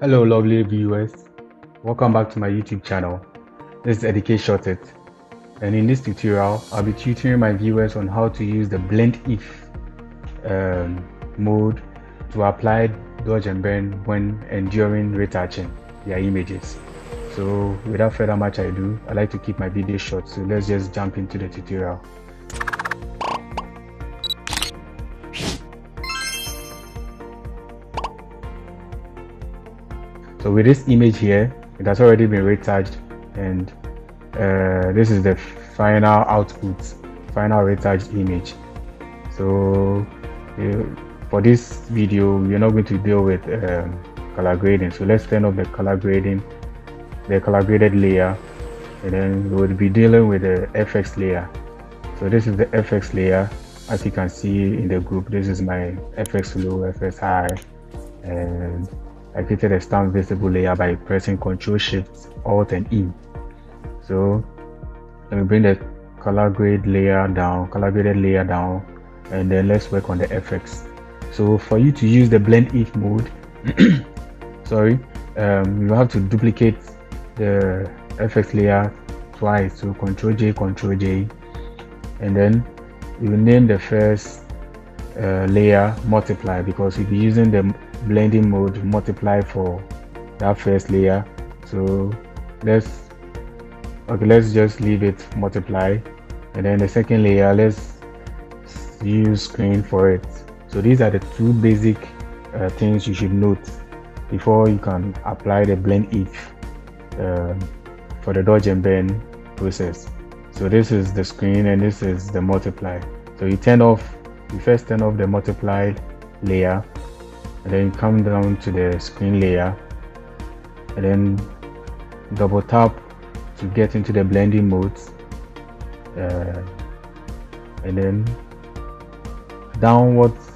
Hello lovely viewers, welcome back to my YouTube channel. This is Educate Shorted, and in this tutorial I'll be tutoring my viewers on how to use the blend if mode to apply dodge and burn when and during retouching their images. So without further much ado, I like to keep my video short, so let's just jump into the tutorial. So with this image here, it has already been retouched, and this is the final output, final retouched image. So for this video, we're not going to deal with color grading. So let's turn off the color grading, the color graded layer, and then we'll be dealing with the FX layer. So this is the FX layer. As you can see in the group, this is my FX low, FX high, and I created a stamp visible layer by pressing Ctrl Shift Alt and E. So let me bring the color graded layer down, and then let's work on the FX. So for you to use the blend if mode, sorry, you have to duplicate the FX layer twice. So Ctrl J, and then you name the first layer multiply, because you'll be using the blending mode multiply for that first layer. So let's just leave it multiply, and then the second layer, let's use screen for it. So these are the two basic things you should note before you can apply the blend if for the dodge and burn process. So this is the screen and this is the multiply. So you first turn off the multiplied layer, and then come down to the screen layer, and then double tap to get into the blending modes, and then downwards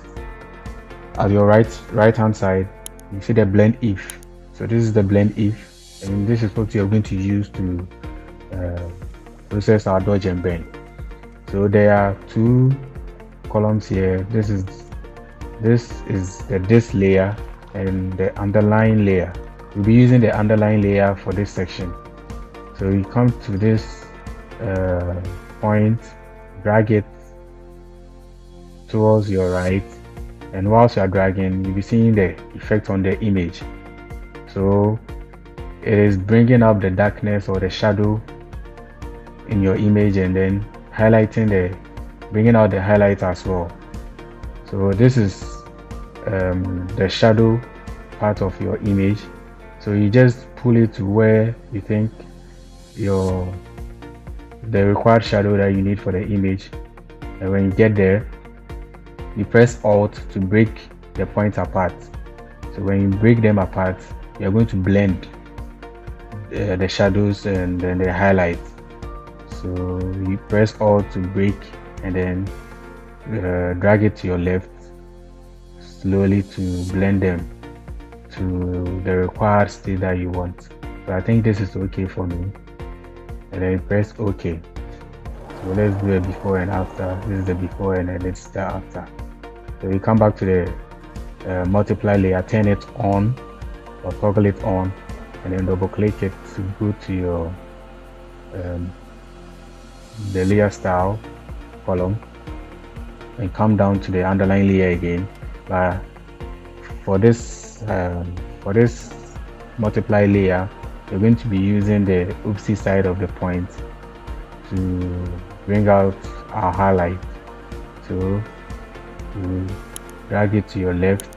at your right hand side you see the blend if. So this is the blend if, and this is what you're going to use to process our dodge and burn. So there are two columns here. This is the disk layer and the underlying layer. We'll be using the underlying layer for this section. So you come to this point, drag it towards your right, and whilst you are dragging, you'll be seeing the effect on the image. So it is bringing up the darkness or the shadow in your image, and then bringing out the highlight as well. So this is the shadow part of your image. So you just pull it to where you think the required shadow that you need for the image, and when you get there, you press Alt to break the points apart. So when you break them apart, you're going to blend the shadows and then the highlights. So you press Alt to break, and then drag it to your left slowly to blend them to the required state that you want. So I think this is okay for me, and then press OK. So let's do a before and after. This is the before, and then it's the after. So you come back to the multiply layer, turn it on or toggle it on, and then double click it to go to your the layer style column, and come down to the underlying layer again. But for this multiply layer, you're going to be using the oopsie side of the point to bring out our highlight. So you drag it to your left,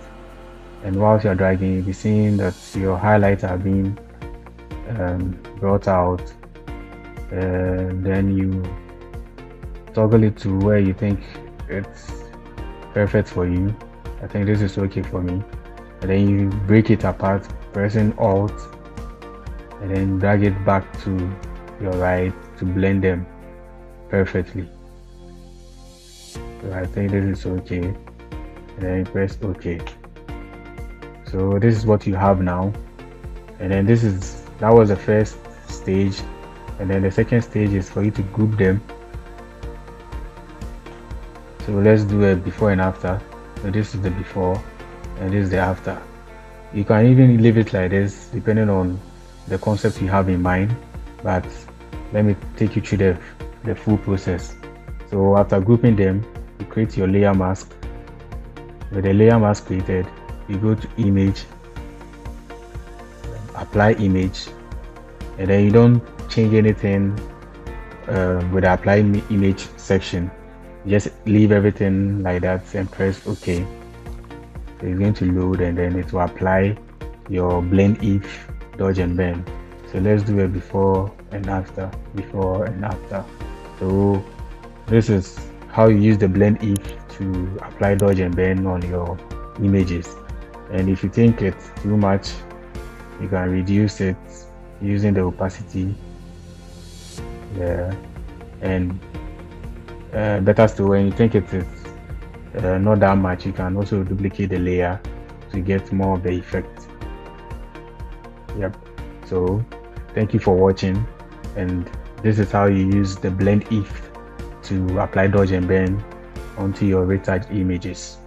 and whilst you're dragging, you'll be seeing that your highlights are being brought out, and then you toggle it to where you think it's perfect for you. I think this is okay for me, and then you break it apart, pressing Alt, and then drag it back to your right to blend them perfectly. So I think this is okay, and then press OK. So this is what you have now, and then that was the first stage, and then the second stage is for you to group them. So let's do a before and after. So this is the before, and this is the after. You can even leave it like this depending on the concept you have in mind, but let me take you through the full process. So after grouping them, you create your layer mask. With the layer mask created, you go to image, apply image, and then you don't change anything with the apply image section. Just leave everything like that and press OK. So it's going to load, and then it will apply your blend if, dodge and bend. So let's do it before and after. So this is how you use the blend if to apply dodge and bend on your images. And if you think it's too much, you can reduce it using the opacity. Yeah, and better still, when you think it is not that much, you can also duplicate the layer to get more of the effect. Yep. So thank you for watching, and this is how you use the blend if to apply dodge and bend onto your retouch images.